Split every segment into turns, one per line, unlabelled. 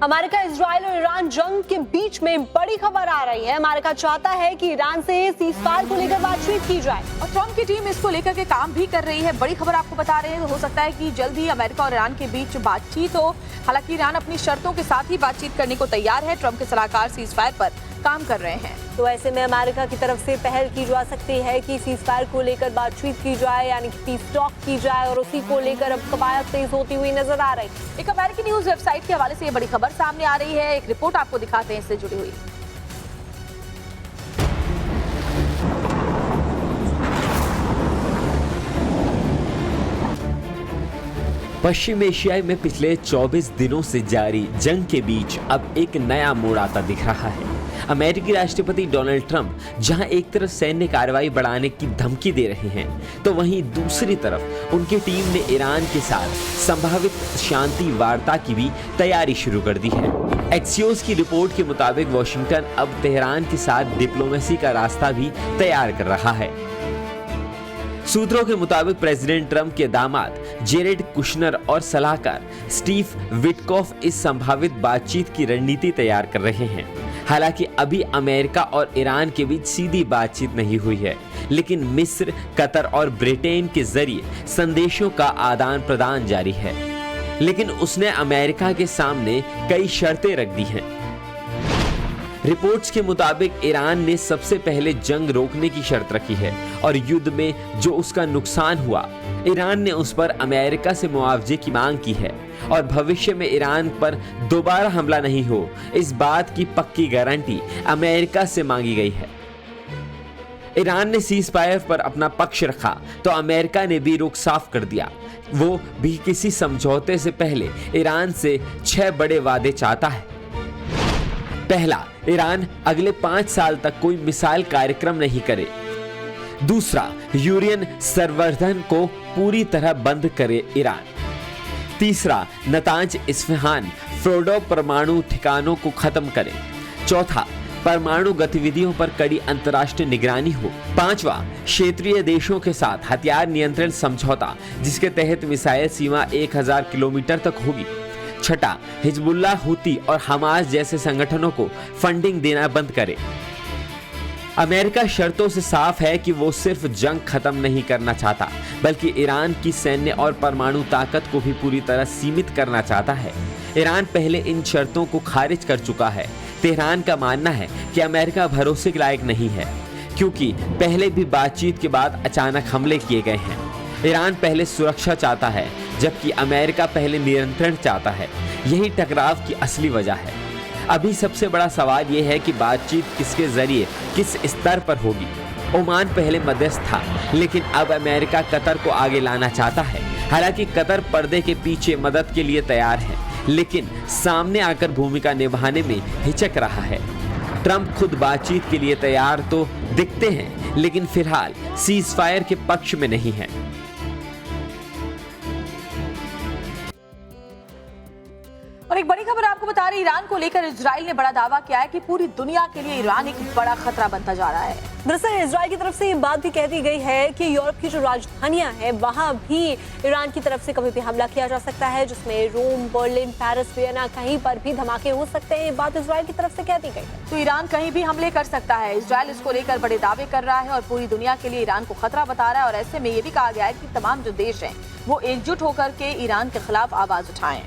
America, Israel और Iran जंग के बीच में बड़ी खबर आ रही है। अमेरिका चाहता है कि ईरान से सीज़फायर को लेकर बातचीत की जाए
और ट्रम्प की टीम इसको लेकर के काम भी कर रही है। बड़ी खबर आपको बता रहे हैं, हो सकता है कि जल्द ही अमेरिका और ईरान के बीच बातचीत हो। हालांकि ईरान अपनी शर्तों के साथ ही बातचीत करने को तैयार है। ट्रम्प के सलाहकार सीज़फायर पर काम कर रहे हैं।
तो ऐसे में अमेरिका की तरफ से पहल की जा सकती है कि सीज़फायर को लेकर बातचीत की जाए, यानी कि पीस टॉक की जाए, और उसी को लेकर अब कवायद तेज होती हुई नजर आ रही है।
एक अमेरिकी न्यूज वेबसाइट के हवाले से ये बड़ी खबर सामने आ रही है। एक रिपोर्ट आपको दिखाते हैं इससे जुड़ी हुई।
पश्चिम एशिया में पिछले 24 दिनों से जारी जंग के बीच अब एक नया मोड़ आता दिख रहा है। अमेरिकी राष्ट्रपति डोनाल्ड ट्रंप जहां एक तरफ सैन्य कार्रवाई बढ़ाने की धमकी दे रहे हैं, तो वहीं दूसरी तरफ उनकी टीम ने ईरान के साथ संभावित शांति वार्ता की भी तैयारी शुरू कर दी है। एक्सियोस की रिपोर्ट के मुताबिक वॉशिंगटन अब तेहरान के साथ डिप्लोमेसी का रास्ता भी तैयार कर रहा है। सूत्रों के मुताबिक प्रेसिडेंट ट्रंप के दामाद जेरेड कुशनर और सलाहकार स्टीव विटकॉफ इस संभावित बातचीत की रणनीति तैयार कर रहे हैं। हालांकि अभी अमेरिका और ईरान के बीच सीधी बातचीत नहीं हुई है, लेकिन मिस्र, कतर और ब्रिटेन के जरिए संदेशों का आदान प्रदान जारी है। लेकिन उसने अमेरिका के सामने कई शर्तें रख दी हैं। रिपोर्ट्स के मुताबिक ईरान ने सबसे पहले जंग रोकने की शर्त रखी है और युद्ध में जो उसका नुकसान हुआ, ईरान ने उस पर अमेरिका से मुआवजे की मांग की है और भविष्य में ईरान पर दोबारा हमला नहीं हो, इस बात की पक्की गारंटी अमेरिका से मांगी गई है। ईरान ने सीज़फायर पर अपना पक्ष रखा तो अमेरिका ने भी रुख साफ कर दिया। वो भी किसी समझौते से पहले ईरान से 6 बड़े वादे चाहता है। पहला, ईरान अगले 5 साल तक कोई मिसाइल कार्यक्रम नहीं करे। दूसरा, यूरेनियम संवर्धन को पूरी तरह बंद करे ईरान। तीसरा, नतांज, इस्फहान, फोर्डो परमाणु ठिकानों को खत्म करे। चौथा, परमाणु गतिविधियों पर कड़ी अंतर्राष्ट्रीय निगरानी हो। पांचवा, क्षेत्रीय देशों के साथ हथियार नियंत्रण समझौता, जिसके तहत मिसाइल सीमा 1000 किलोमीटर तक होगी। छठा, हिजबुल्लाह, हुती और हमास जैसे संगठनों को फंडिंग देना बंद करे। अमेरिका शर्तों से साफ है कि वो सिर्फ जंग खत्म नहीं करना चाहता, बल्कि ईरान की सैन्य और परमाणु ताकत को भी पूरी तरह सीमित करना चाहता है। ईरान पहले इन शर्तों को खारिज कर चुका है। तेहरान का मानना है कि अमेरिका भरोसे के लायक नहीं है, क्योंकि पहले भी बातचीत के बाद अचानक हमले किए गए हैं। ईरान पहले सुरक्षा चाहता है, जबकि अमेरिका पहले नियंत्रण चाहता है। यही टकराव की असली वजह है। अभी सबसे बड़ा सवाल यह है कि बातचीत किसके जरिए, किस स्तर पर होगी। ओमान पहले मध्यस्थ था, लेकिन अब अमेरिका कतर को आगे लाना चाहता है। हालांकि कतर पर्दे के पीछे मदद के लिए तैयार है, लेकिन सामने आकर भूमिका निभाने में हिचक रहा है। ट्रंप खुद बातचीत के लिए तैयार तो दिखते हैं, लेकिन फिलहाल सीज़फायर के पक्ष में नहीं है।
और एक बड़ी खबर आपको बता रही, ईरान को लेकर इजराइल ने बड़ा दावा किया है कि पूरी दुनिया के लिए ईरान एक बड़ा खतरा बनता जा रहा है।
दरअसल इजराइल की तरफ से ये बात भी कह दी गई है कि यूरोप की जो राजधानियां हैं, वहां भी ईरान की तरफ से कभी भी हमला किया जा सकता है, जिसमें रोम, बर्लिन, पेरिस, वियना, कहीं पर भी धमाके हो सकते हैं। ये बात इजराइल की तरफ से कह दी गई है।
तो ईरान कहीं भी हमले कर सकता है। इजराइल इसको लेकर बड़े दावे कर रहा है और पूरी दुनिया के लिए ईरान को खतरा बता रहा है। और ऐसे में ये भी कहा गया है कि तमाम जो देश हैं वो एकजुट होकर के ईरान के खिलाफ आवाज उठाएं।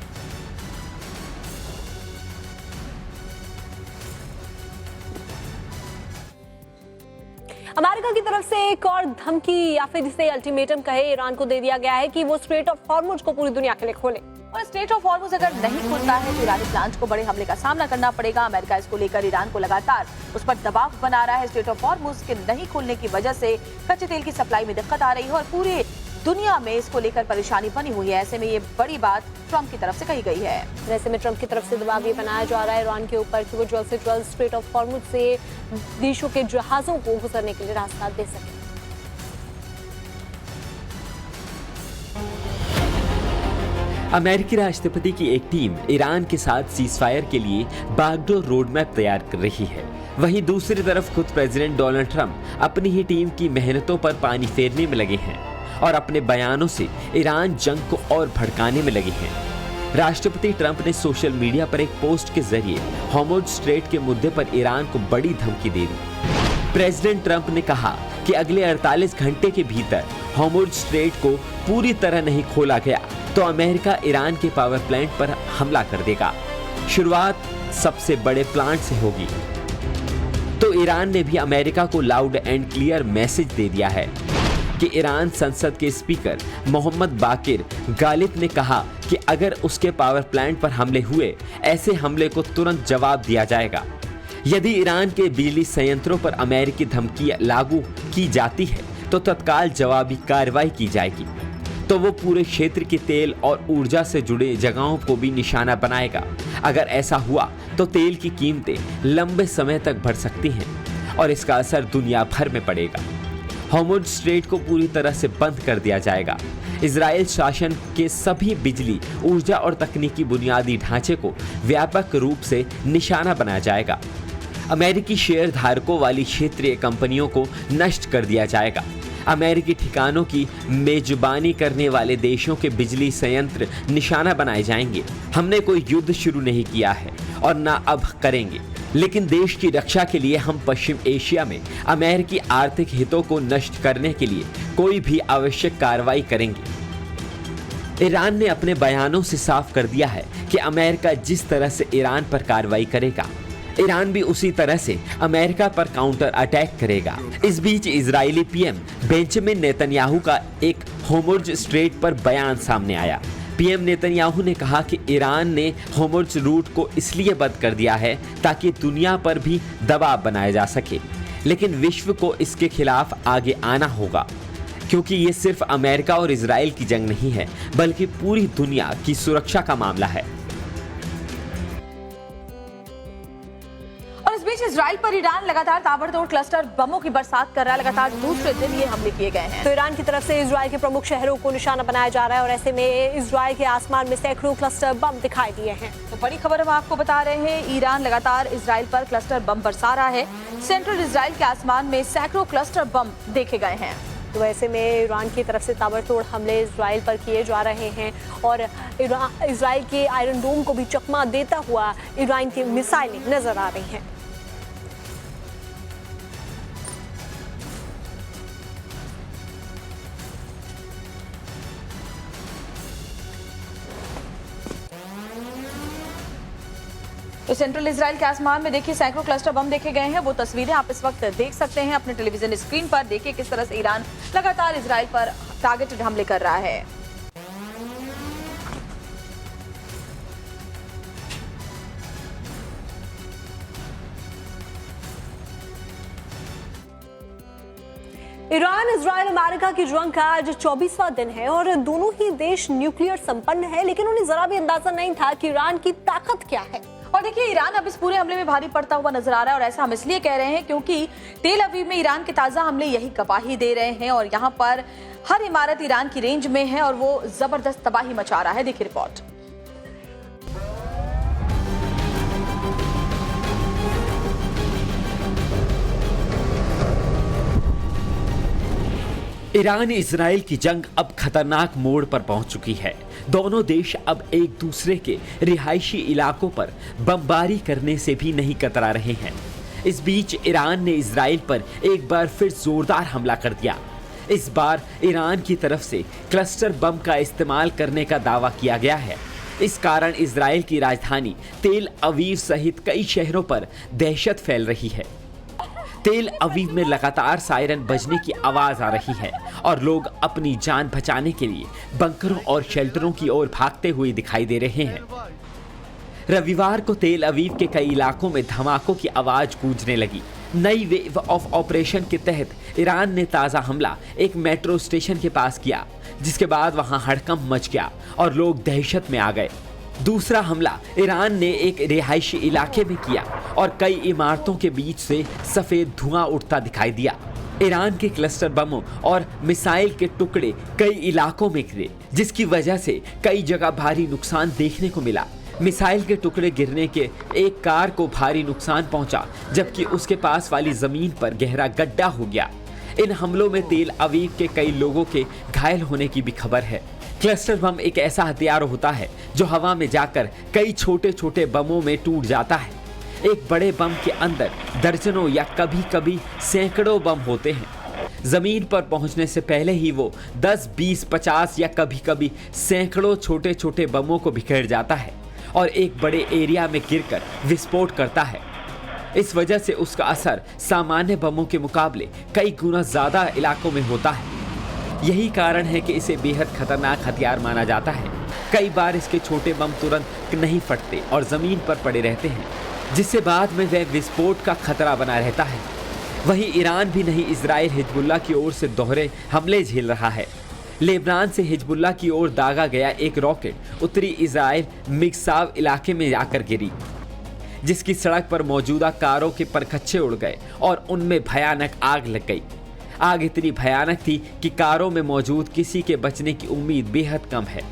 अमेरिका की तरफ से एक और धमकी, या फिर जिसे अल्टीमेटम कहे, ईरान को दे दिया गया है कि वो स्ट्रेट ऑफ हॉर्मुज को पूरी दुनिया के लिए खोले।
और स्ट्रेट ऑफ हॉर्मुज अगर नहीं खुलता है तो ईरानी प्लांट को बड़े हमले का सामना करना पड़ेगा। अमेरिका इसको लेकर ईरान को लगातार उस पर दबाव बना रहा है। स्ट्रेट ऑफ हॉर्मुज के नहीं खुलने की वजह से कच्चे तेल की सप्लाई में दिक्कत आ रही है और पूरे दुनिया में इसको लेकर परेशानी बनी हुई है। ऐसे में ये बड़ी बात ट्रंप की तरफ से कही गई है।
ऐसे में ट्रंप की तरफ से दबाव ये बनाया जा रहा है ईरान के ऊपर कि वो जल्द से जल्द स्ट्रेट ऑफ हॉर्मुज से देशों के जहाजों को गुजरने के लिए रास्ता दे सके।
अमेरिकी राष्ट्रपति की एक टीम ईरान के साथ सीज़फायर के लिए बागडोर रोड मैप तैयार कर रही है। वहीं दूसरी तरफ खुद प्रेसिडेंट डोनाल्ड ट्रंप अपनी ही टीम की मेहनतों पर पानी फेरने में लगे हैं और अपने बयानों से ईरान जंग को और भड़काने में लगे हैं। राष्ट्रपति ट्रंप ने सोशल मीडिया पर एक पोस्ट के जरिए हॉर्मुज़ स्ट्रेट के मुद्दे पर ईरान को बड़ी धमकी दे दी। प्रेसिडेंट ट्रंप ने कहा कि अगले 48 घंटे के भीतर हॉर्मुज़ स्ट्रेट को पूरी तरह नहीं खोला गया तो अमेरिका ईरान के पावर प्लांट पर हमला कर देगा। शुरुआत सबसे बड़े प्लांट से होगी। तो ईरान ने भी अमेरिका को लाउड एंड क्लियर मैसेज दे दिया है कि ईरान संसद के स्पीकर मोहम्मद बाकिर गालिब ने कहा कि अगर उसके पावर प्लांट पर हमले हुए, ऐसे हमले को तुरंत जवाब दिया जाएगा। यदि ईरान के बिजली संयंत्रों पर अमेरिकी धमकी लागू की जाती है तो तत्काल जवाबी कार्रवाई की जाएगी। तो वो पूरे क्षेत्र की तेल और ऊर्जा से जुड़े जगहों को भी निशाना बनाएगा। अगर ऐसा हुआ तो तेल की कीमतें लंबे समय तक बढ़ सकती हैं और इसका असर दुनिया भर में पड़ेगा। हॉर्मुज़ स्ट्रेट को पूरी तरह से बंद कर दिया जाएगा। इजराइल शासन के सभी बिजली, ऊर्जा और तकनीकी बुनियादी ढांचे को व्यापक रूप से निशाना बनाया जाएगा। अमेरिकी शेयर धारकों वाली क्षेत्रीय कंपनियों को नष्ट कर दिया जाएगा। अमेरिकी ठिकानों की मेजबानी करने वाले देशों के बिजली संयंत्र निशाना बनाए जाएंगे। हमने कोई युद्ध शुरू नहीं किया है और ना अब करेंगे, लेकिन देश की रक्षा के लिए हम पश्चिम एशिया में अमेरिकी आर्थिक हितों को नष्ट करने के लिए कोई भी आवश्यक कार्रवाई करेंगे। ईरान ने अपने बयानों से साफ कर दिया है कि अमेरिका जिस तरह से ईरान पर कार्रवाई करेगा, ईरान भी उसी तरह से अमेरिका पर काउंटर अटैक करेगा। इस बीच इजरायली पीएम बेंजामिन नेतन्याहू का एक हॉर्मुज़ स्ट्रेट पर बयान सामने आया। पीएम नेतन्याहू ने कहा कि ईरान ने हॉर्मुज़ रूट को इसलिए बंद कर दिया है ताकि दुनिया पर भी दबाव बनाया जा सके, लेकिन विश्व को इसके खिलाफ आगे आना होगा, क्योंकि ये सिर्फ अमेरिका और इजराइल की जंग नहीं है, बल्कि पूरी दुनिया की सुरक्षा का मामला है।
इजराइल पर ईरान लगातार ताबड़तोड़ क्लस्टर बमों की बरसात कर रहा है। लगातार दूसरे दिन ये हमले किए गए हैं।
तो ईरान की तरफ से इजराइल के प्रमुख शहरों को निशाना बनाया जा रहा है और ऐसे में इजराइल के आसमान में सैकड़ों क्लस्टर बम दिखाई दिए हैं।
तो बड़ी खबर हम आपको बता रहे हैं, ईरान लगातार इजराइल पर क्लस्टर बम बरसा रहा है। सेंट्रल इजराइल के आसमान में सैकड़ों क्लस्टर बम देखे गए हैं।
तो ऐसे में ईरान की तरफ से ताबड़तोड़ हमले इजराइल पर किए जा रहे हैं और इजराइल के आयरन डोम को भी चकमा देता हुआ ईरान की मिसाइलें नजर आ रही हैं।
तो सेंट्रल इजराइल के आसमान में देखिए सैकड़ों क्लस्टर बम देखे गए हैं। वो तस्वीरें आप इस वक्त देख सकते हैं अपने टेलीविजन स्क्रीन पर। देखिए किस तरह से ईरान लगातार इजराइल पर टारगेटेड हमले कर रहा है।
ईरान, इजराइल, अमेरिका की जंग का आज 24वां दिन है और दोनों ही देश न्यूक्लियर संपन्न है, लेकिन उन्हें जरा भी अंदाजा नहीं था कि ईरान की ताकत क्या है।
और देखिए ईरान अब इस पूरे हमले में भारी पड़ता हुआ नजर आ रहा है और ऐसा हम इसलिए कह रहे हैं क्योंकि तेल अवीव में ईरान के ताजा हमले यही गवाही दे रहे हैं और यहाँ पर हर इमारत ईरान की रेंज में है और वो जबरदस्त तबाही मचा रहा है। देखिए रिपोर्ट।
ईरान इजराइल की जंग अब खतरनाक मोड़ पर पहुंच चुकी है। दोनों देश अब एक दूसरे के रिहायशी इलाकों पर बमबारी करने से भी नहीं कतरा रहे हैं। इस बीच ईरान ने इजराइल पर एक बार फिर जोरदार हमला कर दिया। इस बार ईरान की तरफ से क्लस्टर बम का इस्तेमाल करने का दावा किया गया है। इस कारण इजराइल की राजधानी तेल अवीव सहित कई शहरों पर दहशत फैल रही है। तेल अवीव में लगातार सायरन बजने की आवाज आ रही है और लोग अपनी जान बचाने के लिए बंकरों और शेल्टरों की ओर भागते हुए दिखाई दे रहे हैं। रविवार को तेल अवीव के कई इलाकों में धमाकों की आवाज गूंजने लगी। नई वेव ऑफ ऑपरेशन के तहत ईरान ने ताज़ा हमला एक मेट्रो स्टेशन के पास किया, जिसके बाद वहां हड़कंप मच गया और लोग दहशत में आ गए। दूसरा हमला ईरान ने एक रिहायशी इलाके में किया और कई इमारतों के बीच से सफेद धुआं उठता दिखाई दिया। ईरान के क्लस्टर बमों और मिसाइल के टुकड़े कई इलाकों में गिरे, जिसकी वजह से कई जगह भारी नुकसान देखने को मिला। मिसाइल के टुकड़े गिरने के एक कार को भारी नुकसान पहुंचा, जबकि उसके पास वाली जमीन पर गहरा गड्ढा हो गया। इन हमलों में तेल अवीव के कई लोगों के घायल होने की भी खबर है। क्लस्टर बम एक ऐसा हथियार होता है जो हवा में जाकर कई छोटे छोटे बमों में टूट जाता है। एक बड़े बम के अंदर दर्जनों या कभी कभी सैकड़ों बम होते हैं। जमीन पर पहुंचने से पहले ही वो 10, 20, 50 या कभी कभी सैकड़ों छोटे छोटे बमों को बिखेर जाता है और एक बड़े एरिया में गिरकर विस्फोट करता है। इस वजह से उसका असर सामान्य बमों के मुकाबले कई गुना ज्यादा इलाकों में होता है। यही कारण है कि इसे बेहद खतरनाक हथियार माना जाता है। कई बार इसके छोटे बम तुरंत नहीं फटते और जमीन पर पड़े रहते हैं, जिससे बाद में वह विस्फोट का खतरा बना रहता है। वहीं ईरान भी नहीं, इजराइल हिजबुल्लाह की ओर से दोहरे हमले झेल रहा है। लेबनान से हिजबुल्लाह की ओर दागा गया एक रॉकेट उत्तरी इजराइल मिक्साव इलाके में आकर गिरी, जिसकी सड़क पर मौजूदा कारों के परखच्चे उड़ गए और उनमें भयानक आग लग गई। आग इतनी भयानक थी कि कारों में मौजूद किसी के बचने की उम्मीद बेहद कम है।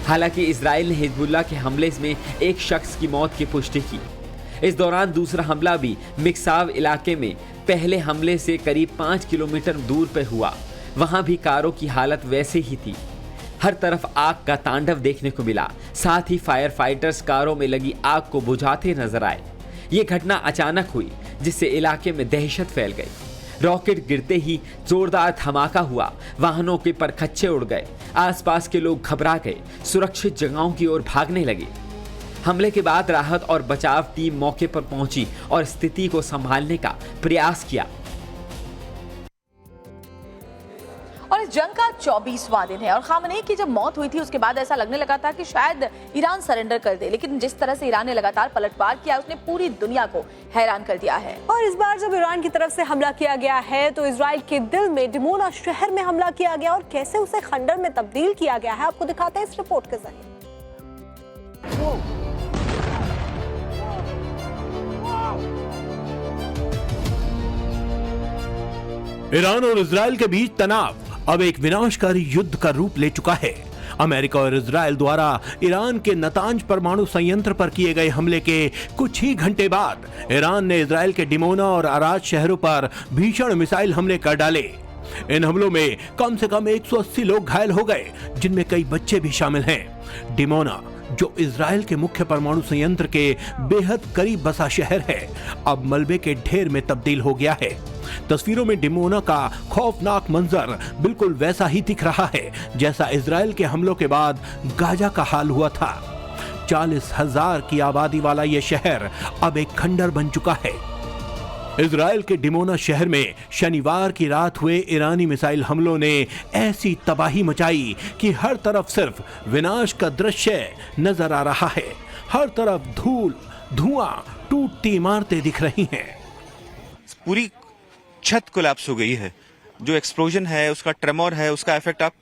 हालांकि इजराइल ने हिजबुल्लाह के हमले में एक शख्स की मौत की पुष्टि की। इस दौरान दूसरा हमला भी मिक्साव इलाके में पहले हमले से करीब 5 किलोमीटर दूर पर हुआ। वहां भी कारों की हालत वैसे ही थी। हर तरफ आग का तांडव देखने को मिला। साथ ही फायर फाइटर्स कारों में लगी आग को बुझाते नजर आए। ये घटना अचानक हुई, जिससे इलाके में दहशत फैल गई। रॉकेट गिरते ही जोरदार धमाका हुआ, वाहनों के परखच्चे उड़ गए। आसपास के लोग घबरा गए, सुरक्षित जगहों की ओर भागने लगे। हमले के बाद राहत और बचाव टीम मौके पर पहुंची और स्थिति को संभालने का प्रयास किया।
और इस जंग का 24वां दिन है और खामनेई की जब मौत हुई थी उसके बाद ऐसा लगने लगा था कि शायद ईरान सरेंडर कर दे, लेकिन जिस तरह से ईरान ने लगातार पलटवार किया उसने पूरी दुनिया को हैरान कर दिया है।
और इस बार जब ईरान की तरफ से हमला किया गया है तो इजराइल के दिल में डिमोना शहर में हमला किया गया और कैसे उसे खंडर में तब्दील किया गया है, आपको दिखाते हैं इस रिपोर्ट के जरिए।
ईरान और इजराइल के बीच तनाव अब एक विनाशकारी युद्ध का रूप ले चुका है। अमेरिका और इजराइल द्वारा ईरान के नतांज परमाणु संयंत्र पर किए गए हमले के कुछ ही घंटे बाद ईरान ने इजराइल के डिमोना और अराज शहरों पर भीषण मिसाइल हमले कर डाले। इन हमलों में कम से कम 180 लोग घायल हो गए, जिनमें कई बच्चे भी शामिल हैं। डिमोना, जो इजराइल के मुख्य परमाणु संयंत्र के बेहद करीब बसा शहर है, अब मलबे के ढेर में तब्दील हो गया है। तस्वीरों में डिमोना का खौफनाक मंजर बिल्कुल वैसा ही दिख रहा है जैसा इजराइल के हमलों के बाद गाजा का हाल हुआ था। 40,000 की आबादी वाला यह शहर अब एक खंडर बन चुका है। इजराइल के डिमोना शहर में शनिवार की रात हुए ईरानी मिसाइल हमलों ने ऐसी तबाही मचाई कि हर तरफ सिर्फ विनाश का दृश्य नजर आ रहा है। हर तरफ धूल, धुआं, टूटती इमारतें दिख रही हैं।
पूरी छत कोलैप्स हो गई है। जो एक्सप्लोजन है, उसका ट्रेमोर है, उसका इफेक्ट आप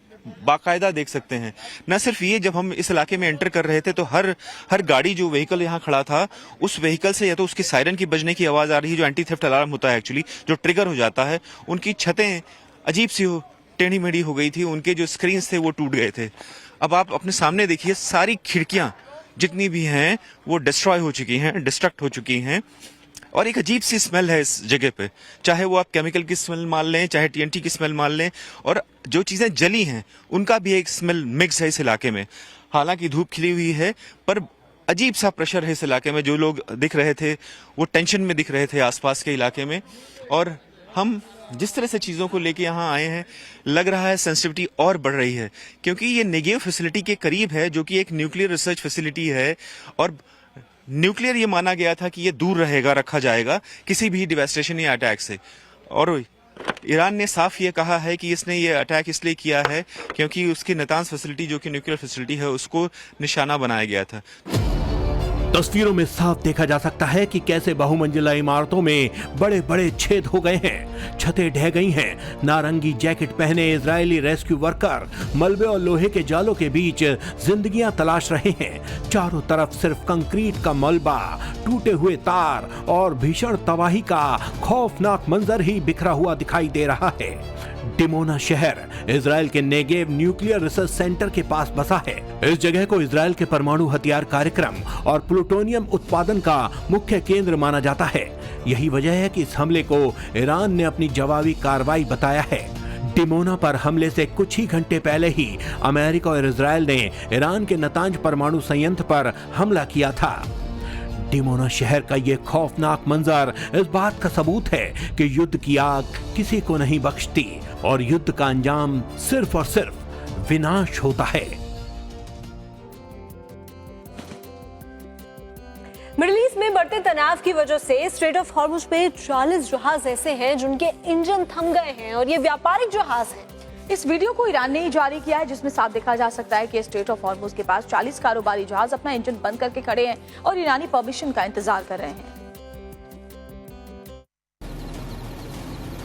बाकायदा देख सकते हैं। न सिर्फ ये, जब हम इस इलाके में एंटर कर रहे थे तो हर गाड़ी, जो व्हीकल यहाँ खड़ा था, उस व्हीकल से या तो उसकी सायरन की बजने की आवाज आ रही है, जो एंटी थेफ्ट अलार्म होता है एक्चुअली, जो ट्रिगर हो जाता है। उनकी छतें अजीब सी टेढ़ी मेढ़ी हो गई थी, उनके जो स्क्रीन थे वो टूट गए थे। अब आप अपने सामने देखिए, सारी खिड़कियां जितनी भी हैं वो डिस्ट्रॉय हो चुकी हैं, डिस्ट्रक्ट हो चुकी हैं। और एक अजीब सी स्मेल है इस जगह पे, चाहे वो आप केमिकल की स्मेल मान लें, चाहे टीएनटी की स्मेल मान लें, और जो चीजें जली हैं उनका भी एक स्मेल मिक्स है इस इलाके में। हालांकि धूप खिली हुई है, पर अजीब सा प्रेशर है इस इलाके में। जो लोग दिख रहे थे वो टेंशन में दिख रहे थे आसपास के इलाके में। और हम जिस तरह से चीज़ों को लेके यहाँ आए हैं, लग रहा है सेंसिटिविटी और बढ़ रही है, क्योंकि ये नेगेव फैसिलिटी के करीब है, जो कि एक न्यूक्लियर रिसर्च फैसिलिटी है। और न्यूक्लियर ये माना गया था कि ये दूर रहेगा, रखा जाएगा किसी भी डिवास्टेशन या अटैक से। और ईरान ने साफ ये कहा है कि इसने ये अटैक इसलिए किया है क्योंकि उसकी नातांज फैसिलिटी, जो कि न्यूक्लियर फैसिलिटी है, उसको निशाना बनाया गया था।
तस्वीरों में साफ देखा जा सकता है कि कैसे बहुमंजिला इमारतों में बड़े बड़े छेद हो गए हैं, छतें ढह गई हैं। नारंगी जैकेट पहने इजरायली रेस्क्यू वर्कर मलबे और लोहे के जालों के बीच जिंदगियां तलाश रहे हैं। चारों तरफ सिर्फ कंक्रीट का मलबा, टूटे हुए तार और भीषण तबाही का खौफनाक मंजर ही बिखरा हुआ दिखाई दे रहा है। डिमोना शहर इजराइल के नेगेव न्यूक्लियर रिसर्च सेंटर के पास बसा है। इस जगह को इजराइल के परमाणु हथियार कार्यक्रम और प्लूटोनियम उत्पादन का मुख्य केंद्र माना जाता है। यही वजह है कि इस हमले को ईरान ने अपनी जवाबी कार्रवाई बताया है। डिमोना पर हमले से कुछ ही घंटे पहले ही अमेरिका और इजराइल ने ईरान के नतांज परमाणु संयंत्र पर हमला किया था। डिमोना शहर का ये खौफनाक मंजर इस बात का सबूत है कि युद्ध की आग किसी को नहीं बख्शती और युद्ध का अंजाम सिर्फ और सिर्फ विनाश होता है।
मिडिल ईस्ट में बढ़ते तनाव की वजह से स्ट्रेट ऑफ हॉर्मुज में 40 जहाज ऐसे हैं जिनके इंजन थम गए हैं और ये व्यापारिक जहाज हैं।
इस वीडियो को ईरान ने ही जारी किया है, जिसमें साफ देखा जा सकता है कि स्ट्रेट ऑफ हॉर्मुज के पास 40 कारोबारी जहाज अपना इंजन बंद करके खड़े हैं और ईरानी परमिशन का इंतजार कर रहे हैं।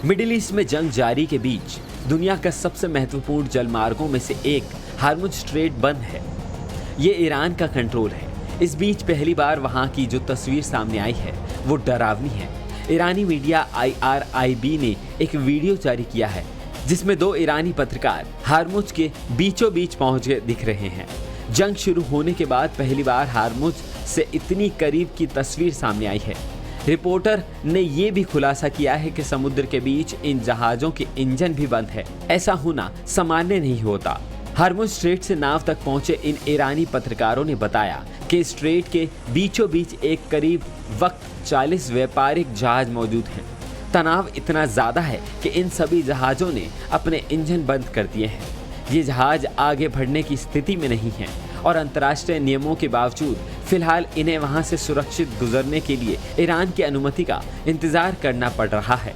मिडिल ईस्ट में जंग जारी के बीच दुनिया का सबसे महत्वपूर्ण जलमार्गों में से एक हार्मुज स्ट्रेट बंद है। ये ईरान का कंट्रोल है। इस बीच पहली बार वहां की जो तस्वीर सामने आई है वो डरावनी है। ईरानी मीडिया IRIB ने एक वीडियो जारी किया है जिसमें 2 ईरानी पत्रकार हार्मुज के बीचों बीच पहुंच गए दिख रहे हैं। जंग शुरू होने के बाद पहली बार हार्मुज से इतनी करीब की तस्वीर सामने आई है। रिपोर्टर ने ये भी खुलासा किया है कि समुद्र के बीच इन जहाजों के इंजन भी बंद है। ऐसा होना सामान्य नहीं होता। हार्मुज स्ट्रेट से नाव तक पहुंचे इन ईरानी पत्रकारों ने बताया कि स्ट्रेट के बीचों बीच एक करीब वक्त 40 व्यापारिक जहाज मौजूद हैं। तनाव इतना ज़्यादा है कि इन सभी जहाज़ों ने अपने इंजन बंद कर दिए हैं। ये जहाज आगे बढ़ने की स्थिति में नहीं हैं और अंतर्राष्ट्रीय नियमों के बावजूद फिलहाल इन्हें वहां से सुरक्षित गुजरने के लिए ईरान की अनुमति का इंतजार करना पड़ रहा है।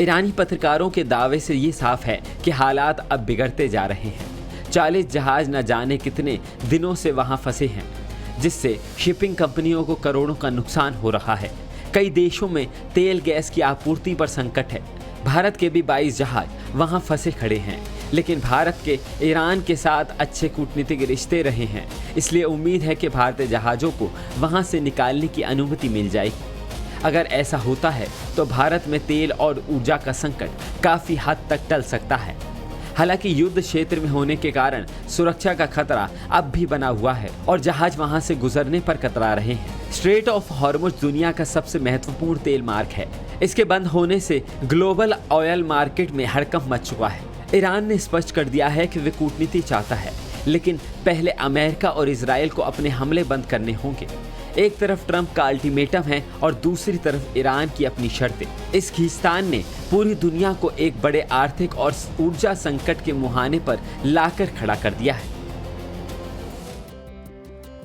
ईरानी पत्रकारों के दावे से ये साफ है कि हालात अब बिगड़ते जा रहे हैं। 40 जहाज न जाने कितने दिनों से वहां फंसे हैं, जिससे शिपिंग कंपनियों को करोड़ों का नुकसान हो रहा है। कई देशों में तेल गैस की आपूर्ति पर संकट है। भारत के भी 22 जहाज वहां फंसे खड़े हैं, लेकिन भारत के ईरान के साथ अच्छे कूटनीतिक रिश्ते रहे हैं, इसलिए उम्मीद है कि भारतीय जहाज़ों को वहां से निकालने की अनुमति मिल जाएगी। अगर ऐसा होता है तो भारत में तेल और ऊर्जा का संकट काफ़ी हद तक टल सकता है। हालांकि युद्ध क्षेत्र में होने के कारण सुरक्षा का खतरा अब भी बना हुआ है और जहाज वहां से गुजरने पर कतरा रहे हैं। स्ट्रेट ऑफ हॉर्मुज दुनिया का सबसे महत्वपूर्ण तेल मार्ग है। इसके बंद होने से ग्लोबल ऑयल मार्केट में हड़कंप मच चुका है। ईरान ने स्पष्ट कर दिया है कि वे कूटनीति चाहता है, लेकिन पहले अमेरिका और इजराइल को अपने हमले बंद करने होंगे। एक तरफ ट्रंप का अल्टीमेटम है और दूसरी तरफ ईरान की अपनी शर्तें। इस खींचतान ने पूरी दुनिया को एक बड़े आर्थिक और ऊर्जा संकट के मुहाने पर लाकर खड़ा कर दिया है।